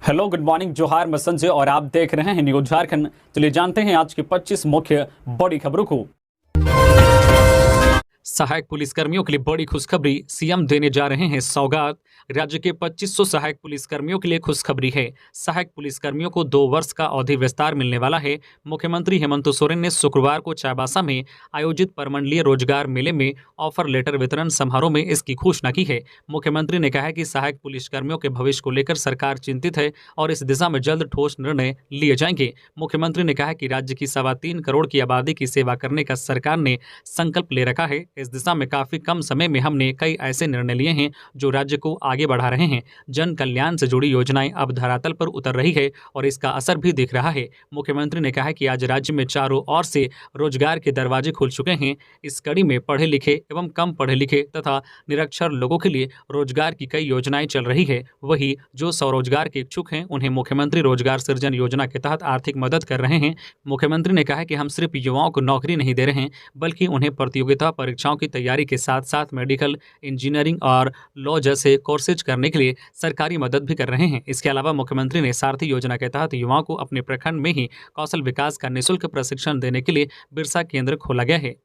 Hello, good morning, जोहार, मैं संजय और आप देख रहे हैं न्यूज झारखंड। चलिए जानते हैं आज की 25 मुख्य बड़ी खबरों को। सहायक पुलिसकर्मियों के लिए बड़ी खुशखबरी, सीएम देने जा रहे हैं सौगात। राज्य के 2500 सहायक पुलिसकर्मियों के लिए खुशखबरी है। सहायक पुलिसकर्मियों को 2 वर्ष का अवधि विस्तार मिलने वाला है। मुख्यमंत्री हेमंत सोरेन ने शुक्रवार को चाईबासा में आयोजित परमंडलीय रोजगार मेले में ऑफर लेटर वितरण समारोह में इसकी घोषणा की है। मुख्यमंत्री ने कहा है कि सहायक पुलिसकर्मियों के भविष्य को लेकर सरकार चिंतित है और इस दिशा में जल्द ठोस निर्णय लिए जाएंगे। मुख्यमंत्री ने कहा कि राज्य की 3.25 करोड़ की आबादी की सेवा करने का सरकार ने संकल्प ले रखा है। इस दिशा में काफी कम समय में हमने कई ऐसे निर्णय लिए हैं जो राज्य को आगे बढ़ा रहे हैं। जन कल्याण से जुड़ी योजनाएं अब धरातल पर उतर रही है और इसका असर भी दिख रहा है। मुख्यमंत्री ने कहा कि आज राज्य में चारों ओर से रोजगार के दरवाजे खुल चुके हैं। इस कड़ी में पढ़े लिखे एवं कम पढ़े लिखे तथा निरक्षर लोगों के लिए रोजगार की कई योजनाएं चल रही है। वही जो स्वरोजगार के इच्छुक हैं उन्हें मुख्यमंत्री रोजगार सृजन योजना के तहत आर्थिक मदद कर रहे हैं। मुख्यमंत्री ने कहा कि हम सिर्फ युवाओं को नौकरी नहीं दे रहे हैं बल्कि उन्हें प्रतियोगिता परीक्षाओं की तैयारी के साथ साथ मेडिकल, इंजीनियरिंग और लॉ जैसे कोर्सेज करने के लिए सरकारी मदद भी कर रहे हैं। इसके अलावा मुख्यमंत्री ने सारथी योजना के तहत युवाओं को अपने प्रखंड में ही कौशल विकास का निःशुल्क प्रशिक्षण देने के लिए बिरसा केंद्र खोला गया है।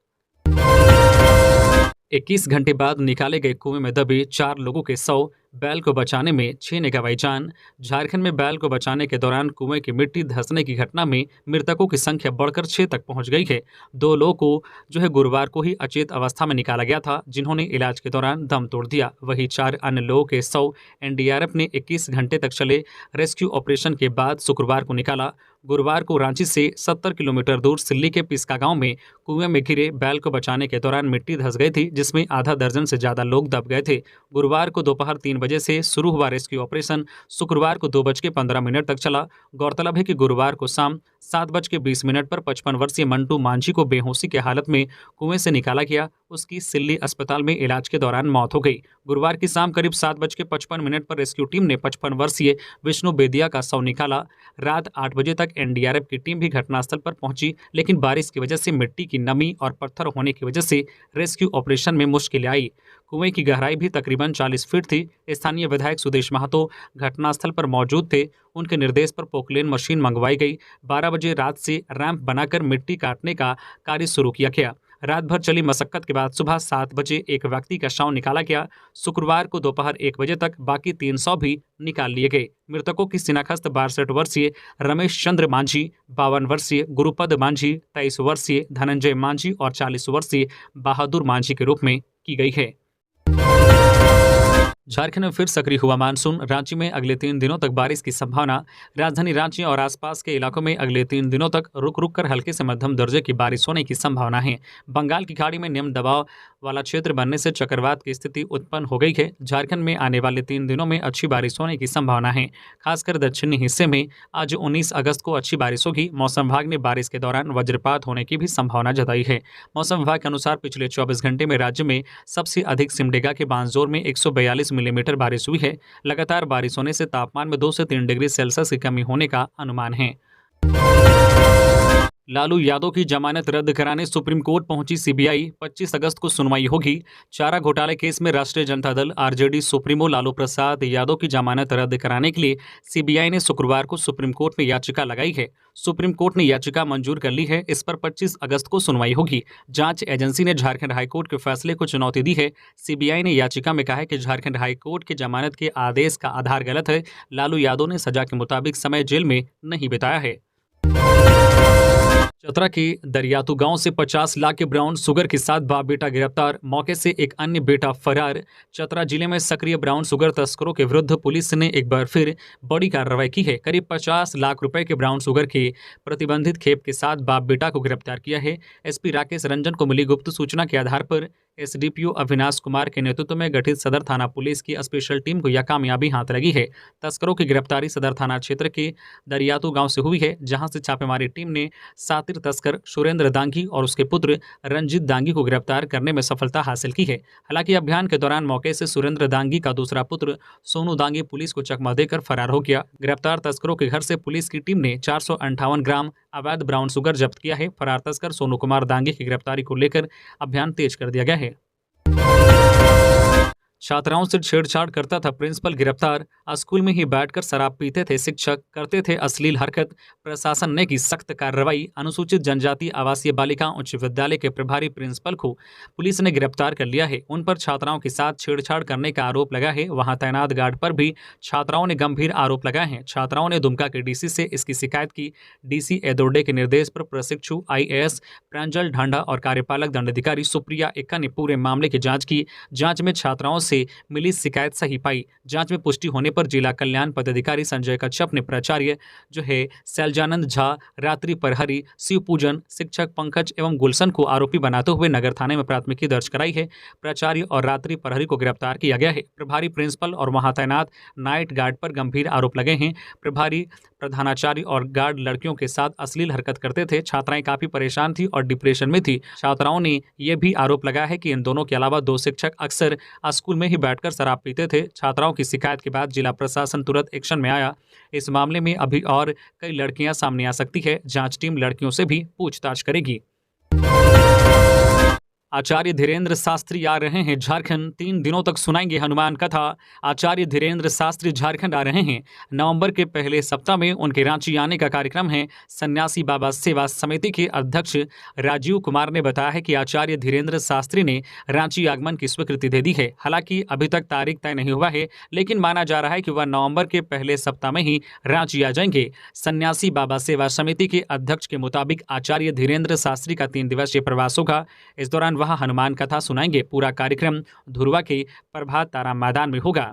21 घंटे बाद निकाले गए कुएं में दबे 4 लोगों के शव, बैल को बचाने में 6 ने गंवाई जान। झारखंड में बैल को बचाने के दौरान कुएं की मिट्टी धंसने की घटना में मृतकों की संख्या बढ़कर 6 तक पहुंच गई है। 2 लोगों को गुरुवार को ही अचेत अवस्था में निकाला गया था, जिन्होंने इलाज के दौरान दम तोड़ दिया। वहीं 4 अन्य लोगों के शव एनडीआरएफ ने 21 घंटे तक चले रेस्क्यू ऑपरेशन के बाद शुक्रवार को निकाला। गुरुवार को रांची से 70 किलोमीटर दूर सिल्ली के पिस्का गांव में कुएं में घिरे बैल को बचाने के दौरान मिट्टी धंस गई थी, जिसमें आधा दर्जन से ज्यादा लोग दब गए थे। गुरुवार को दोपहर 3 बजे से शुरू हुआ रेस्क्यू ऑपरेशन शुक्रवार को 2:15 तक चला। गौरतलब है कि गुरुवार को शाम 7:20 पर 55 वर्षीय मंटू मांझी को बेहोशी की हालत में कुएं से निकाला गया। उसकी सिल्ली अस्पताल में इलाज के दौरान मौत हो गई। गुरुवार की शाम करीब 7:55 पर रेस्क्यू टीम ने 55 वर्षीय विष्णु बेदिया का शव निकाला। रात 8 बजे तक एनडीआरएफ की टीम भी घटनास्थल पर पहुंची, लेकिन बारिश की वजह से मिट्टी की नमी और पत्थर होने की वजह से रेस्क्यू ऑपरेशन में मुश्किलें आई। कुएं की गहराई भी तकरीबन 40 फीट थी। स्थानीय विधायक सुदेश महतो घटनास्थल पर मौजूद थे। उनके निर्देश पर पोकलेन मशीन मंगवाई गई। 12 बजे रात से रैंप बनाकर मिट्टी काटने का कार्य शुरू किया गया। रात भर चली मशक्कत के बाद सुबह 7 बजे एक व्यक्ति का शव निकाला गया। शुक्रवार को दोपहर 1 बजे तक बाकी 300 भी निकाल लिए गए। मृतकों की शिनाख्त 62 वर्षीय रमेश चंद्र मांझी, 52 वर्षीय गुरुपद मांझी, 23 वर्षीय धनंजय मांझी और 40 वर्षीय बहादुर मांझी के रूप में की गई है। झारखंड में फिर सक्रिय हुआ मानसून। रांची में अगले 3 दिनों तक बारिश की संभावना। राजधानी रांची और आसपास के इलाकों में अगले 3 दिनों तक रुक रुक कर हल्के से मध्यम दर्जे की बारिश होने की संभावना है। बंगाल की खाड़ी में निम्न दबाव वाला क्षेत्र बनने से चक्रवात की स्थिति उत्पन्न हो गई है। झारखंड में आने वाले 3 दिनों में अच्छी बारिश होने की संभावना है। खासकर दक्षिणी हिस्से में आज 19 अगस्त को अच्छी बारिश होगी। मौसम विभाग ने बारिश के दौरान वज्रपात होने की भी संभावना जताई है। मौसम विभाग के अनुसार पिछले 24 घंटे में राज्य में सबसे अधिक सिमडेगा के बांसजोर में 142 मिलीमीटर बारिश हुई है। लगातार बारिश होने से तापमान में 2 से 3 डिग्री सेल्सियस की कमी होने का अनुमान है। लालू यादव की जमानत रद्द कराने सुप्रीम कोर्ट पहुंची सीबीआई। 25 अगस्त को सुनवाई होगी। चारा घोटाले केस में राष्ट्रीय जनता दल आरजेडी सुप्रीमो लालू प्रसाद यादव की जमानत रद्द कराने के लिए सीबीआई ने शुक्रवार को सुप्रीम कोर्ट में याचिका लगाई है। सुप्रीम कोर्ट ने याचिका मंजूर कर ली है। इस पर 25 अगस्त को सुनवाई होगी। जांच एजेंसी ने झारखंड हाईकोर्ट के फैसले को चुनौती दी है। सीबीआई ने याचिका में कहा है कि झारखंड हाईकोर्ट के जमानत के आदेश का आधार गलत है। लालू यादव ने सजा के मुताबिक समय जेल में नहीं बिताया है। चतरा के दरियातू गांव से 50 लाख के ब्राउन शुगर के साथ बाप बेटा गिरफ्तार, मौके से एक अन्य बेटा फरार। चतरा जिले में सक्रिय ब्राउन शुगर तस्करों के विरुद्ध पुलिस ने एक बार फिर बड़ी कार्रवाई की है। करीब 50 लाख रुपए के ब्राउन शुगर के प्रतिबंधित खेप के साथ बाप बेटा को गिरफ्तार किया है। एसपी राकेश रंजन को मिली गुप्त सूचना के आधार पर एसडीपीओ अविनाश कुमार के नेतृत्व में गठित सदर थाना पुलिस की स्पेशल टीम को यह कामयाबी हाथ लगी है। तस्करों की गिरफ्तारी सदर थाना क्षेत्र के दरियातू गांव से हुई है, जहां से छापेमारी टीम ने सातिर तस्कर सुरेंद्र दांगी और उसके पुत्र रंजीत दांगी को गिरफ्तार करने में सफलता हासिल की है। हालांकि अभियान के दौरान मौके से सुरेंद्र दांगी का दूसरा पुत्र सोनू दांगी पुलिस को चकमा देकर फरार हो गया। गिरफ्तार तस्करों के घर से पुलिस की टीम ने 458 ग्राम अवैध ब्राउन शुगर जब्त किया है। फरार तस्कर सोनू कुमार दांगी की गिरफ्तारी को लेकर अभियान तेज कर दिया गया है। छात्राओं से छेड़छाड़ करता था प्रिंसिपल गिरफ्तार, स्कूल में ही बैठकर शराब पीते थे शिक्षक, करते थे अश्लील हरकत, प्रशासन ने की सख्त कार्रवाई। अनुसूचित जनजाति आवासीय बालिका उच्च विद्यालय के प्रभारी प्रिंसिपल को पुलिस ने गिरफ्तार कर लिया है। उन पर छात्राओं के साथ छेड़छाड़ करने का आरोप लगा है। वहां तैनात गार्ड पर भी छात्राओं ने गंभीर आरोप लगाए हैं। छात्राओं ने दुमका के डीसी से इसकी शिकायत की। डीसी एदोर्डे के निर्देश पर प्रशिक्षु आईएएस प्रांजल ढांडा और कार्यपालक दंडाधिकारी सुप्रिया एक्का ने पूरे मामले की जांच की। जांच में छात्राओं से मिली शिकायत सही पाई। जांच में पुष्टि होने पर जिला कल्याण पदाधिकारी संजय कच्छप ने प्राचार्य शैलजानंद झा, रात्रि प्रहरी शिव पूजन, शिक्षक पंकज एवं गुलशन को आरोपी बनाते हुए नगर थाने में प्राथमिकी दर्ज कराई है। प्राचार्य और रात्रि प्रहरी को गिरफ्तार किया गया है। प्रभारी प्रिंसिपल और वहां तैनात नाइट गार्ड पर गंभीर आरोप लगे हैं। प्रभारी, प्रधानाचार्य और गार्ड लड़कियों के साथ अश्लील हरकत करते थे। छात्राएं काफी परेशान थी और डिप्रेशन में थी। छात्राओं ने यह भी आरोप लगाया है कि इन दोनों के अलावा दो शिक्षक अक्सर स्कूल में ही बैठकर शराब पीते थे। छात्राओं की शिकायत के बाद जिला प्रशासन तुरंत एक्शन में आया। इस मामले में अभी और कई लड़कियां सामने आ सकती है। जांच टीम लड़कियों से भी पूछताछ करेगी। आचार्य धीरेन्द्र शास्त्री आ रहे हैं झारखंड, 3 दिनों तक सुनाएंगे हनुमान कथा। आचार्य धीरेन्द्र शास्त्री झारखंड आ रहे हैं। नवंबर के पहले सप्ताह में उनके रांची आने का कार्यक्रम है। सन्यासी बाबा सेवा समिति के अध्यक्ष राजीव कुमार ने बताया है कि आचार्य धीरेन्द्र शास्त्री ने रांची आगमन की स्वीकृति दे दी है। हालांकि अभी तक तारीख तय नहीं हुआ है, लेकिन माना जा रहा है कि वह नवंबर के पहले सप्ताह में ही रांची आ जाएंगे। सन्यासी बाबा सेवा समिति के अध्यक्ष के मुताबिक आचार्य धीरेन्द्र शास्त्री का 3 दिवसीय प्रवास होगा। इस दौरान वहां हनुमान कथा सुनाएंगे। पूरा कार्यक्रम धुरवा के प्रभात तारा मैदान में होगा।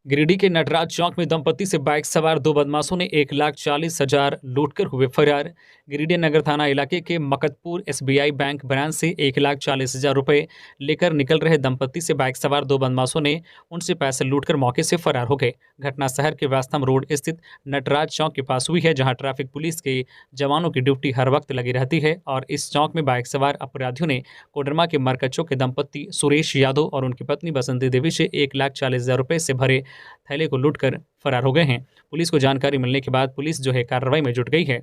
गिरिडीह के नटराज चौक में दंपति से बाइक सवार 2 बदमाशों ने 1,40,000 लूटकर हुए फरार। गिरिडीह नगर थाना इलाके के मकतपुर एसबीआई बैंक ब्रांच से 1,40,000 रुपए लेकर निकल रहे दंपति से बाइक सवार 2 बदमाशों ने उनसे पैसे लूटकर मौके से फरार हो गए। घटना शहर के वास्तम रोड स्थित नटराज चौक के पास हुई है, जहां ट्रैफिक पुलिस के जवानों की ड्यूटी हर वक्त लगी रहती है। और इस चौक में बाइक सवार अपराधियों ने कोडरमा के मरकच्चों के दंपति सुरेश यादव और उनकी पत्नी बसंती देवी से 1,40,000 रुपए से भरे थैले को लूटकर फरार हो गए हैं। पुलिस को जानकारी मिलने के बाद पुलिस कार्रवाई में जुट गई है।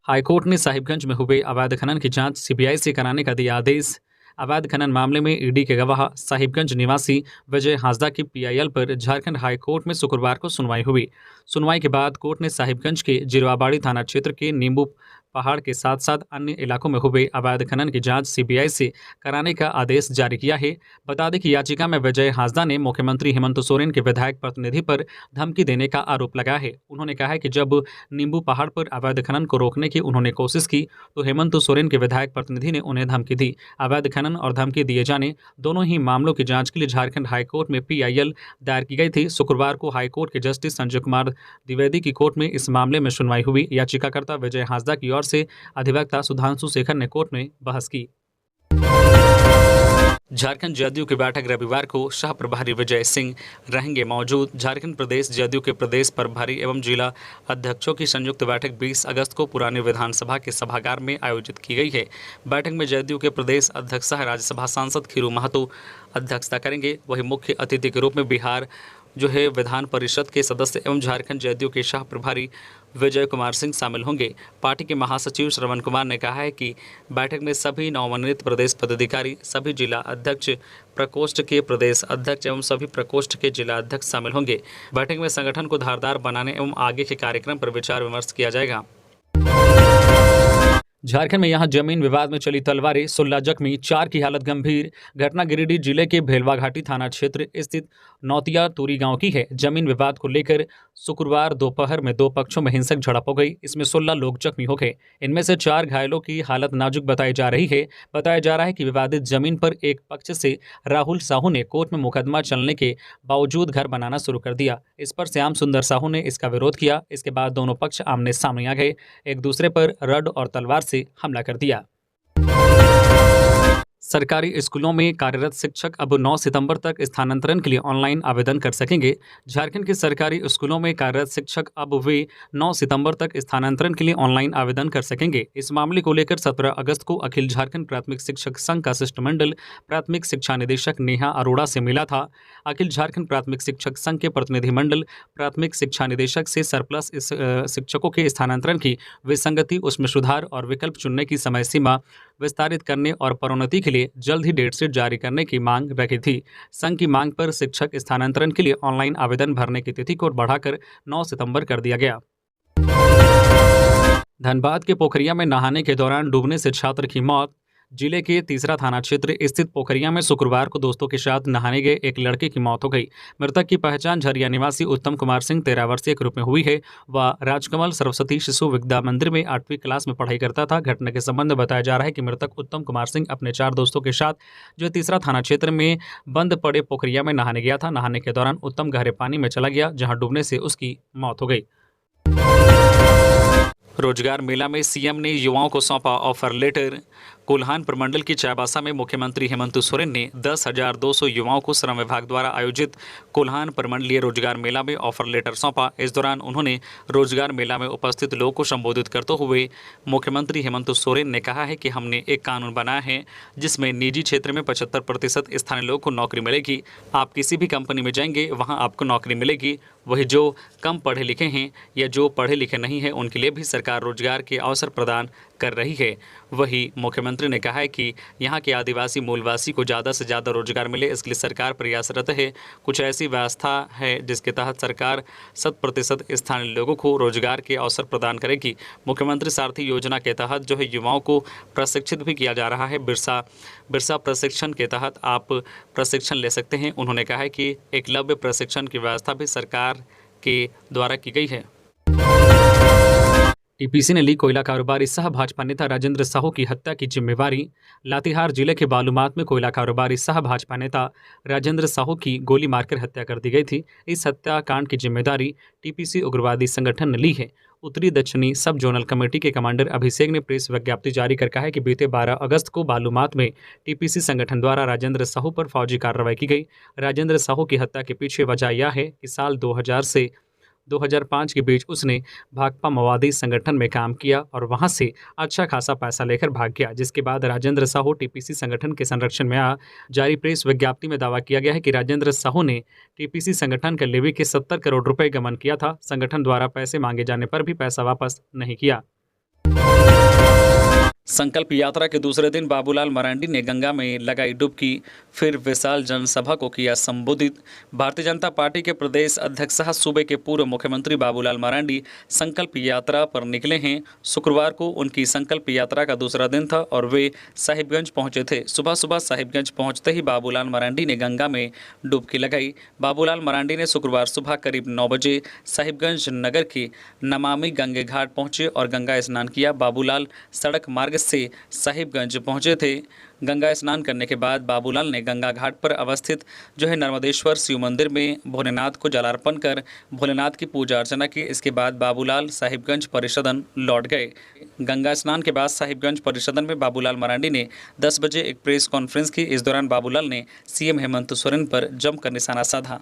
हाईकोर्ट ने साहिबगंज में हुए अवैध खनन की जांच सीबीआई से कराने का दिया आदेश। अवैध खनन मामले में ईडी के गवाह साहिबगंज निवासी विजय हांसदा की पीआईएल पर झारखंड हाईकोर्ट में शुक्रवार को सुनवाई हुई। सुनवाई के बाद कोर्ट ने साहिबगंज के जिरवाबाड़ी थाना क्षेत्र के नींबू पहाड़ के साथ साथ अन्य इलाकों में हुए अवैध खनन की जांच सीबीआई से कराने का आदेश जारी किया है। बता दें कि याचिका में विजय हांसदा ने मुख्यमंत्री हेमंत सोरेन के विधायक प्रतिनिधि पर धमकी देने का आरोप लगाया है। उन्होंने कहा है कि जब नींबू पहाड़ पर अवैध खनन को रोकने की उन्होंने कोशिश की तो हेमंत सोरेन के विधायक प्रतिनिधि ने उन्हें धमकी दी। अवैध खनन और धमकी दिए जाने दोनों ही मामलों की जांच के लिए झारखंड हाईकोर्ट में पीआईएल दायर की गई थी। शुक्रवार को हाईकोर्ट के जस्टिस संजय कुमार द्विवेदी की कोर्ट में इस मामले में सुनवाई हुई। याचिकाकर्ता विजय हांसदा की ओर से अधिवक्ता सुधांशु शेखर ने कोर्ट में बहस की। झारखंड जदयू की बैठक रविवार को शाह प्रभारी विजय सिंह रहेंगे मौजूद। झारखंड प्रदेश जदयू के प्रदेश प्रभारी एवं जिला अध्यक्षों की संयुक्त बैठक 20 अगस्त को पुरानी विधानसभा के सभागार में आयोजित की गई है। बैठक में जदयू के प्रदेश अध्यक्ष सह राज्यसभा सांसद खीरू महतो अध्यक्षता करेंगे। वहीं मुख्य अतिथि के रूप में बिहार विधान परिषद के सदस्य एवं झारखंड जदयू के शाह प्रभारी विजय कुमार सिंह शामिल होंगे। पार्टी के महासचिव श्रवण कुमार ने कहा है कि बैठक में सभी नवमनोनीत प्रदेश पदाधिकारी, सभी जिला अध्यक्ष, प्रकोष्ठ के प्रदेश अध्यक्ष एवं सभी प्रकोष्ठ के जिला अध्यक्ष शामिल होंगे। बैठक में संगठन को धारदार बनाने एवं आगे के कार्यक्रम पर विचार विमर्श किया जाएगा। झारखंड में यहां जमीन विवाद में चली तलवारें, 16 जख्मी, 4 की हालत गंभीर। घटना गिरिडीह जिले के भेलवाघाटी थाना क्षेत्र स्थित नौतिया तूरी गांव की है। जमीन विवाद को लेकर शुक्रवार दोपहर में 2 पक्षों में हिंसक झड़प हो गई। इसमें 16 लोग जख्मी हो गए। इनमें से 4 घायलों की हालत नाजुक बताई जा रही है। बताया जा रहा है कि विवादित जमीन पर एक पक्ष से राहुल साहू ने कोर्ट में मुकदमा चलने के बावजूद घर बनाना शुरू कर दिया। इस पर श्याम सुंदर साहू ने इसका विरोध किया। इसके बाद दोनों पक्ष आमने सामने आ गए, एक दूसरे पर रड और तलवार से हमला कर दिया। सरकारी स्कूलों में कार्यरत शिक्षक अब 9 सितंबर तक स्थानांतरण के लिए ऑनलाइन आवेदन कर सकेंगे। झारखंड के सरकारी स्कूलों में कार्यरत शिक्षक अब वे 9 सितंबर तक स्थानांतरण के लिए ऑनलाइन आवेदन कर सकेंगे। इस मामले को लेकर 17 अगस्त को अखिल झारखंड प्राथमिक शिक्षक संघ का शिष्टमंडल प्राथमिक शिक्षा निदेशक नेहा अरोड़ा से मिला था। अखिल झारखंड प्राथमिक शिक्षक संघ के प्रतिनिधिमंडल प्राथमिक शिक्षा निदेशक से सरप्लस शिक्षकों के स्थानांतरण की विसंगति, उसमें सुधार और विकल्प चुनने की समय सीमा विस्तारित करने और पदोन्नति के के लिए जल्द ही डेट शीट जारी करने की मांग रखी थी। संघ की मांग पर शिक्षक स्थानांतरण के लिए ऑनलाइन आवेदन भरने की तिथि को बढ़ाकर 9 सितंबर कर दिया गया। धनबाद के पोखरिया में नहाने के दौरान डूबने से छात्र की मौत। जिले के तीसरा थाना क्षेत्र स्थित पोखरिया में शुक्रवार को दोस्तों के साथ नहाने गए एक लड़के की मौत हो गई। मृतक की पहचान झरिया निवासी उत्तम कुमार सिंह 13 वर्षीय के रूप में हुई है। वह राजकमल सरस्वती शिशु विद्या मंदिर में 8वीं क्लास में पढ़ाई करता था। घटना के संबंध में बताया जा रहा है कि मृतक उत्तम कुमार सिंह अपने 4 दोस्तों के साथ जो तीसरा थाना क्षेत्र में बंद पड़े पोखरिया में नहाने गया था। नहाने के दौरान उत्तम गहरे पानी में चला गया, जहाँ डूबने से उसकी मौत हो गई। रोजगार मेला में सीएम ने युवाओं को सौंपा ऑफर लेटर। कोल्हान प्रमंडल की चाईबासा में मुख्यमंत्री हेमंत सोरेन ने 10,200 युवाओं को श्रम विभाग द्वारा आयोजित कोल्हान प्रमंडलीय रोजगार मेला में ऑफर लेटर सौंपा। इस दौरान उन्होंने रोजगार मेला में उपस्थित लोगों को संबोधित करते हुए मुख्यमंत्री हेमंत सोरेन ने कहा है कि हमने एक कानून बनाया है जिसमें निजी क्षेत्र में 75% स्थानीय लोगों को नौकरी मिलेगी। आप किसी भी कंपनी में जाएंगे वहाँ आपको नौकरी मिलेगी। वही जो कम पढ़े लिखे हैं या जो पढ़े लिखे नहीं हैं उनके लिए भी सरकार रोजगार के अवसर प्रदान कर रही है। वही मुख्यमंत्री ने कहा है कि यहाँ के आदिवासी मूलवासी को ज़्यादा से ज़्यादा रोजगार मिले, इसके लिए सरकार प्रयासरत है। कुछ ऐसी व्यवस्था है जिसके तहत सरकार 100% स्थानीय लोगों को रोजगार के अवसर प्रदान करेगी। मुख्यमंत्री सारथी योजना के तहत जो है युवाओं को प्रशिक्षित भी किया जा रहा है। बिरसा प्रशिक्षण के तहत आप प्रशिक्षण ले सकते हैं। उन्होंने कहा है कि एकलव्य प्रशिक्षण की व्यवस्था भी सरकार के द्वारा की गई है। टीपीसी ने ली कोयला कारोबारी सह भाजपा नेता राजेंद्र साहू की हत्या की जिम्मेवारी। लातेहार जिले के बालूमाथ में कोयला कारोबारी सह भाजपा नेता राजेंद्र साहू की गोली मारकर हत्या कर दी गई थी। इस हत्याकांड की जिम्मेदारी टीपीसी उग्रवादी संगठन ने ली है। उत्तरी दक्षिणी सब जोनल कमेटी के कमांडर अभिषेक ने प्रेस विज्ञप्ति जारी कर कहा है कि बीते 12 अगस्त को बालूमाथ में टीपीसी संगठन द्वारा राजेंद्र साहू पर फौजी कार्रवाई की गई। राजेंद्र साहू की हत्या के पीछे वजह यह है कि साल 2000 से 2005 के बीच उसने भाकपा माओवादी संगठन में काम किया और वहां से अच्छा खासा पैसा लेकर भाग गया, जिसके बाद राजेंद्र साहू टीपीसी संगठन के संरक्षण में आया। जारी प्रेस विज्ञप्ति में दावा किया गया है कि राजेंद्र साहू ने टीपीसी संगठन के लेवी के 70 करोड़ रुपए गबन किया था। संगठन द्वारा पैसे मांगे जाने पर भी पैसा वापस नहीं किया। संकल्प यात्रा के दूसरे दिन बाबूलाल मरांडी ने गंगा में लगाई डुबकी, फिर विशाल जनसभा को किया संबोधित। भारतीय जनता पार्टी के प्रदेश अध्यक्ष सह सूबे के पूर्व मुख्यमंत्री बाबूलाल मरांडी संकल्प यात्रा पर निकले हैं। शुक्रवार को उनकी संकल्प यात्रा का दूसरा दिन था और वे साहिबगंज पहुंचे थे। सुबह सुबह साहिबगंज पहुंचते ही बाबूलाल मरांडी ने गंगा में डुबकी लगाई। बाबूलाल मरांडी ने शुक्रवार सुबह करीब 9 बजे साहिबगंज नगर के नमामि गंगे घाट पहुंचे और गंगा स्नान किया। बाबूलाल सड़क मार्ग से साहिबगंज पहुंचे थे। गंगा स्नान करने के बाद बाबूलाल ने गंगा घाट पर अवस्थित जो है नर्मदेश्वर शिव मंदिर में भोलेनाथ को जलार्पण कर भोलेनाथ की पूजा अर्चना की। इसके बाद बाबूलाल साहिबगंज परिसदन लौट गए। गंगा स्नान के बाद साहिबगंज परिसदन में बाबूलाल मरांडी ने 10 बजे एक प्रेस कॉन्फ्रेंस की। इस दौरान बाबूलाल ने सीएम हेमंत सोरेन पर जमकर निशाना साधा।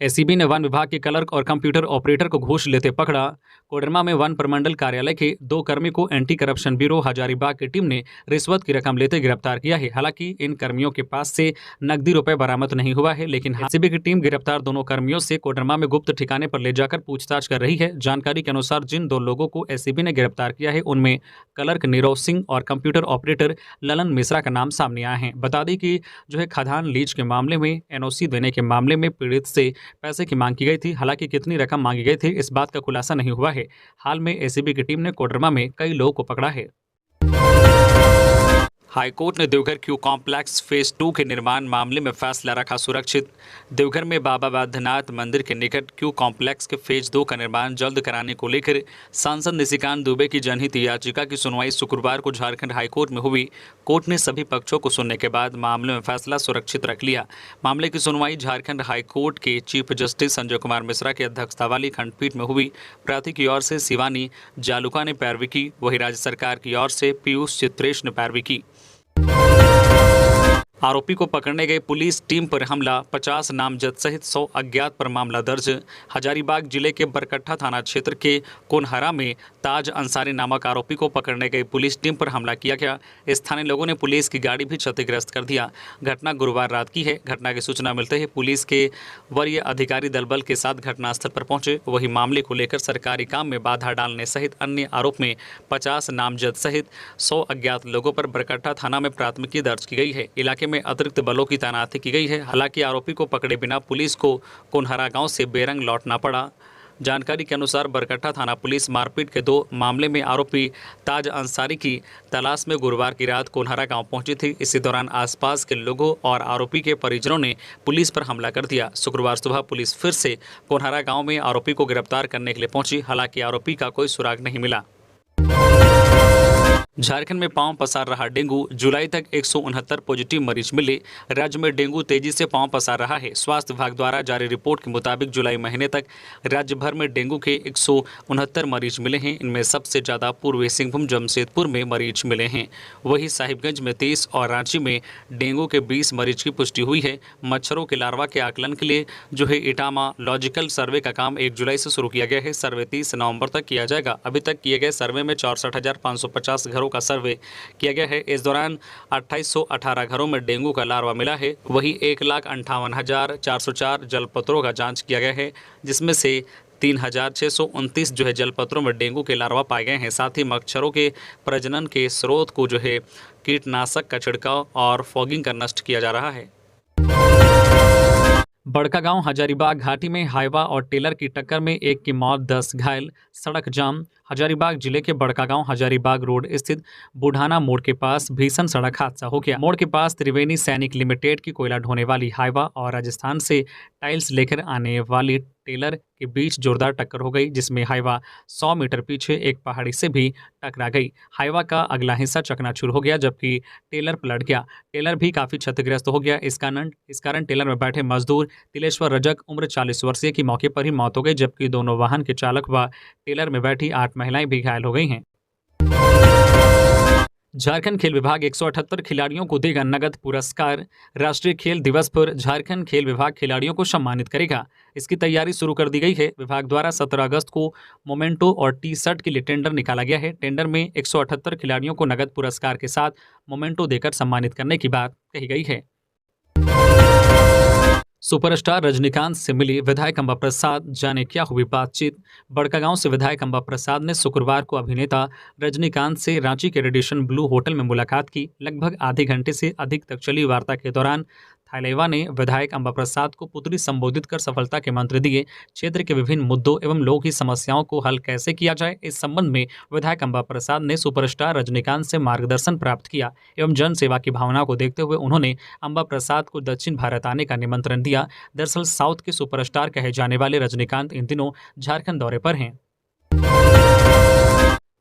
एसीबी ने वन विभाग के क्लर्क और कंप्यूटर ऑपरेटर को घूस लेते पकड़ा। कोडरमा में वन प्रमंडल कार्यालय के 2 कर्मी को एंटी करप्शन ब्यूरो हजारीबाग की टीम ने रिश्वत की रकम लेते गिरफ्तार किया है। हालांकि इन कर्मियों के पास से नकदी रुपए बरामद नहीं हुआ है, लेकिन एसीबी की टीम गिरफ्तार दोनों कर्मियों से कोडरमा में गुप्त ठिकाने पर ले जाकर पूछताछ कर रही है। जानकारी के अनुसार जिन 2 लोगों को एसीबी ने गिरफ्तार किया है उनमें क्लर्क नीरव सिंह और कंप्यूटर ऑपरेटर ललन मिश्रा का नाम सामने आया है। बता दें कि जो है खदान लीज के मामले में एनओसी देने के मामले में पीड़ित से पैसे की मांग की गई थी। हालांकि कितनी रकम मांगी गई थी इस बात का खुलासा नहीं हुआ है। हाल में एसीबी की टीम ने कोडरमा में कई लोगों को पकड़ा है। हाईकोर्ट ने देवघर क्यू कॉम्प्लेक्स फेज 2 के निर्माण मामले में फैसला रखा सुरक्षित। देवघर में बाबा बैद्यनाथ मंदिर के निकट क्यू कॉम्प्लेक्स के फेज 2 का निर्माण जल्द कराने को लेकर सांसद निशिकांत दुबे की जनहित याचिका की सुनवाई शुक्रवार को झारखंड हाईकोर्ट में हुई। कोर्ट ने सभी पक्षों को सुनने के बाद मामले में फैसला सुरक्षित रख लिया। मामले की सुनवाई झारखंड हाईकोर्ट के चीफ जस्टिस संजय कुमार मिश्रा की अध्यक्षता वाली खंडपीठ में हुई। प्रार्थी की ओर से शिवानी जालुका ने पैरवी की, वही राज्य सरकार की ओर से पीयूष चित्रेश ने पैरवी की। आरोपी को पकड़ने गई पुलिस टीम पर हमला, 50 नामजद सहित 100 अज्ञात पर मामला दर्ज। हजारीबाग जिले के बरकट्टा थाना क्षेत्र के कोनहरा में ताज अंसारी नामक आरोपी को पकड़ने गई पुलिस टीम पर हमला किया गया। स्थानीय लोगों ने पुलिस की गाड़ी भी क्षतिग्रस्त कर दिया। घटना गुरुवार रात की है। घटना की सूचना मिलते ही पुलिस के वरीय अधिकारी दलबल के साथ घटनास्थल पर पहुंचे। वही मामले को लेकर सरकारी काम में बाधा डालने सहित अन्य आरोप में 50 नामजद सहित 100 अज्ञात लोगों पर बरकट्टा थाना में प्राथमिकी दर्ज की गई है। इलाके में अतिरिक्त बलों की तैनाती की गई है। हालांकि आरोपी को पकड़े बिना पुलिस को कोनहरा गांव से बेरंग लौटना पड़ा। जानकारी के अनुसार बरकट्टा थाना पुलिस मारपीट के 2 मामले में आरोपी ताज अंसारी की तलाश में गुरुवार की रात कोनहरा गांव पहुंची थी। इसी दौरान आसपास के लोगों और आरोपी के परिजनों ने पुलिस पर हमला कर दिया। शुक्रवार सुबह पुलिस फिर से कोनहरा गांव में आरोपी को गिरफ्तार करने के लिए पहुंची। हालांकि आरोपी का कोई सुराग नहीं मिला। झारखंड में पांव पसार रहा डेंगू, जुलाई तक 169 पॉजिटिव मरीज मिले। राज्य में डेंगू तेजी से पांव पसार रहा है। स्वास्थ्य विभाग द्वारा जारी रिपोर्ट के मुताबिक जुलाई महीने तक राज्य भर में डेंगू के 169 मरीज मिले हैं। इनमें सबसे ज़्यादा पूर्वी सिंहभूम जमशेदपुर में मरीज मिले हैं। वहीं साहिबगंज में 30 और रांची में डेंगू के 20 मरीज की पुष्टि हुई है। मच्छरों के लार्वा के आकलन के लिए जो है एटामालॉजिकल सर्वे का काम 1 जुलाई से शुरू किया गया है। सर्वे 30 नवंबर तक किया जाएगा। अभी तक किए गए सर्वे में 64,550 घरों का सर्वे किया गया है। इस दौरान 2818 घरों में डेंगू का लार्वा मिला है। वहीं 1,58,404 जलपत्रों का जांच किया गया है, जिसमें से 3,629 जो है जलपत्रों में डेंगू के लार्वा पाए गए हैं। साथ ही मच्छरों के प्रजनन के स्रोत को जो है कीटनाशक का छिड़काव और फॉगिंग कर नष्ट किया जा रहा है। बड़कागांव हजारीबाग घाटी में हाईवा और टेलर की टक्कर में एक की मौत, 10 घायल। सड़क जाम। हजारीबाग जिले के बड़कागांव हजारीबाग रोड स्थित बुढ़ाना मोड़ के पास भीषण सड़क हादसा हो गया। मोड़ के पास त्रिवेणी सैनिक लिमिटेड की कोयला ढोने वाली हाईवा और राजस्थान से टाइल्स लेकर आने वाली टेलर के बीच जोरदार टक्कर हो गई, जिसमें हाईवा 100 मीटर पीछे एक पहाड़ी से भी टकरा गई। हाईवा का अगला हिस्सा चकनाचूर हो गया, जबकि टेलर पलट गया। टेलर भी काफ़ी क्षतिग्रस्त हो गया। इस कारण टेलर में बैठे मजदूर तिलेश्वर रजक उम्र 40 वर्षीय की मौके पर ही मौत हो गई, जबकि दोनों वाहन के चालक व टेलर में बैठी 8 महिलाएं भी घायल हो गई हैं। झारखंड खेल विभाग 178 खिलाड़ियों को देगा नगद पुरस्कार। राष्ट्रीय खेल दिवस पर झारखंड खेल विभाग खिलाड़ियों को सम्मानित करेगा। इसकी तैयारी शुरू कर दी गई है। विभाग द्वारा 17 अगस्त को मोमेंटो और टी-शर्ट के लिए टेंडर निकाला गया है। टेंडर में 178 खिलाड़ियों को नगद पुरस्कार के साथ मोमेंटो देकर सम्मानित करने की बात कही गई है। सुपरस्टार रजनीकांत से मिली विधायक अंबा प्रसाद, जाने क्या हुई बातचीत। बड़कागांव से विधायक अंबा प्रसाद ने शुक्रवार को अभिनेता रजनीकांत से रांची के रेडिएशन ब्लू होटल में मुलाकात की। लगभग आधे घंटे से अधिक तक चली वार्ता के दौरान थाईलेवा ने विधायक अंबा प्रसाद को पुत्री संबोधित कर सफलता के मंत्र दिए। क्षेत्र के विभिन्न मुद्दों एवं लोगों की समस्याओं को हल कैसे किया जाए, इस संबंध में विधायक अंबा प्रसाद ने सुपरस्टार रजनीकांत से मार्गदर्शन प्राप्त किया एवं जन सेवा की भावना को देखते हुए उन्होंने अंबा प्रसाद को दक्षिण भारत आने का निमंत्रण दिया। दरअसल साउथ के सुपरस्टार कहे जाने वाले रजनीकांत इन दिनों झारखंड दौरे पर हैं।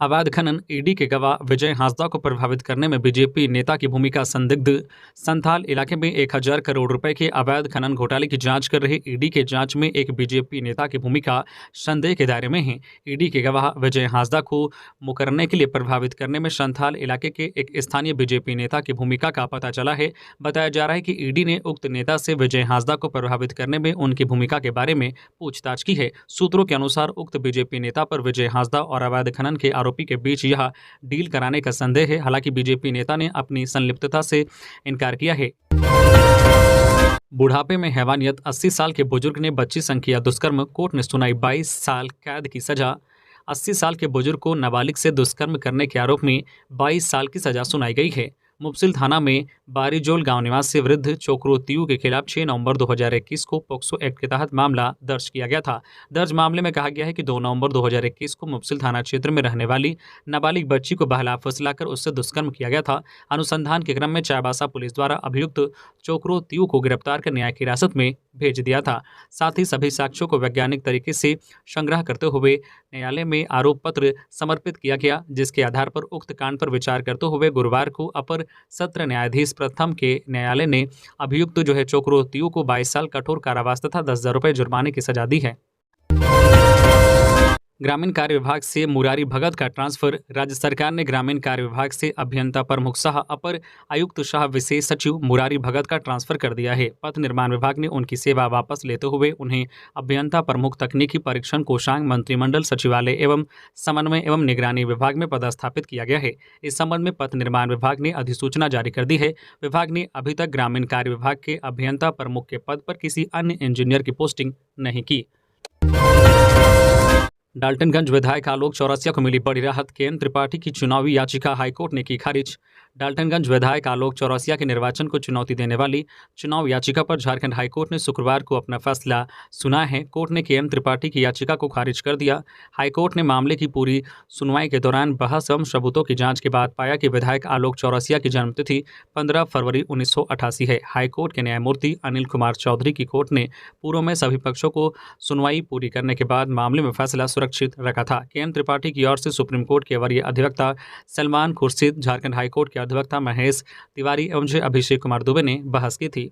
अवैध खनन, ईडी के गवाह विजय हांसदा को प्रभावित करने में बीजेपी नेता की भूमिका संदिग्ध। संथाल इलाके में 1000 करोड़ रुपए के अवैध खनन घोटाले की जांच कर रहे ईडी के जांच में एक बीजेपी नेता की भूमिका संदेह के दायरे में है। ईडी के गवाह विजय हांसदा को मुकरने के लिए प्रभावित करने में संथाल इलाके के एक स्थानीय बीजेपी नेता की भूमिका का पता चला है। बताया जा रहा है कि ईडी ने उक्त नेता से विजय हांसदा को प्रभावित करने में उनकी भूमिका के बारे में पूछताछ की है। सूत्रों के अनुसार उक्त बीजेपी नेता पर विजय हांसदा और अवैध खनन के आरोपी के बीच यह डील कराने का संदेह है। हालांकि बीजेपी नेता ने अपनी संलिप्तता से इनकार किया है। बुढ़ापे में हैवानियत, 80 साल के बुजुर्ग ने बच्ची संग किया दुष्कर्म, कोर्ट ने सुनाई 22 साल कैद की सजा। 80 साल के बुजुर्ग को नाबालिग से दुष्कर्म करने के आरोप में 22 साल की सजा सुनाई गई है। मुफसिल थाना में बारीजोल गांव निवासी वृद्ध चोकरो तियू के खिलाफ 6 नवंबर 2021 को पोक्सो एक्ट के तहत मामला दर्ज किया गया था। दर्ज मामले में कहा गया है कि 2 नवंबर 2021 को मुफसिल थाना क्षेत्र में रहने वाली नाबालिग बच्ची को बहला फुसलाकर उससे दुष्कर्म किया गया था। अनुसंधान के क्रम में चाईबासा पुलिस द्वारा अभियुक्त चोकरो तियू को गिरफ्तार कर न्यायिक हिरासत में भेज दिया था। साथ ही सभी साक्ष्यों को वैज्ञानिक तरीके से संग्रह करते हुए न्यायालय में आरोप पत्र समर्पित किया गया, जिसके आधार पर उक्त कांड पर विचार करते हुए गुरुवार को अपर सत्र न्यायाधीश प्रथम के न्यायालय ने अभियुक्त जो है चोकरो तियू को 22 साल कठोर कारावास तथा 10,000 रुपये जुर्माने की सजा दी है। ग्रामीण कार्य विभाग से मुरारी भगत का ट्रांसफर। राज्य सरकार ने ग्रामीण कार्य विभाग से अभियंता प्रमुख शाह अपर आयुक्त शाह विशेष सचिव मुरारी भगत का ट्रांसफर कर दिया है। पथ निर्माण विभाग ने उनकी सेवा वापस लेते हुए उन्हें अभियंता प्रमुख तकनीकी परीक्षण कोषांग मंत्रिमंडल सचिवालय एवं समन्वय एवं निगरानी विभाग में पदस्थापित किया गया है। इस संबंध में पथ निर्माण विभाग ने अधिसूचना जारी कर दी है। विभाग ने अभी तक ग्रामीण कार्य विभाग के अभियंता प्रमुख के पद पर किसी अन्य इंजीनियर की पोस्टिंग नहीं की। डाल्टनगंज विधायक आलोक चौरसिया को मिली बड़ी राहत। केएन त्रिपाठी की चुनावी याचिका हाईकोर्ट ने की खारिज। डाल्टनगंज विधायक आलोक चौरसिया के निर्वाचन को चुनौती देने वाली चुनाव याचिका पर झारखंड हाईकोर्ट ने शुक्रवार को अपना फैसला सुनाया है। कोर्ट ने केएन त्रिपाठी की याचिका को खारिज कर दिया। हाईकोर्ट ने मामले की पूरी सुनवाई के दौरान बहस एवं सबूतों की जांच के बाद पाया कि विधायक आलोक चौरसिया की जन्मतिथि 15 फरवरी 1988 है। हाईकोर्ट के न्यायमूर्ति अनिल कुमार चौधरी की कोर्ट ने पूर्व में सभी पक्षों को सुनवाई पूरी करने के बाद मामले में फैसला सुरक्षित रखा था। केएन त्रिपाठी की ओर से सुप्रीम कोर्ट के वरीय अधिवक्ता सलमान खुर्शीद, झारखंड हाईकोर्ट के अधिवक्ता महेश तिवारी एवं अभिषेक कुमार दुबे ने बहस की थी।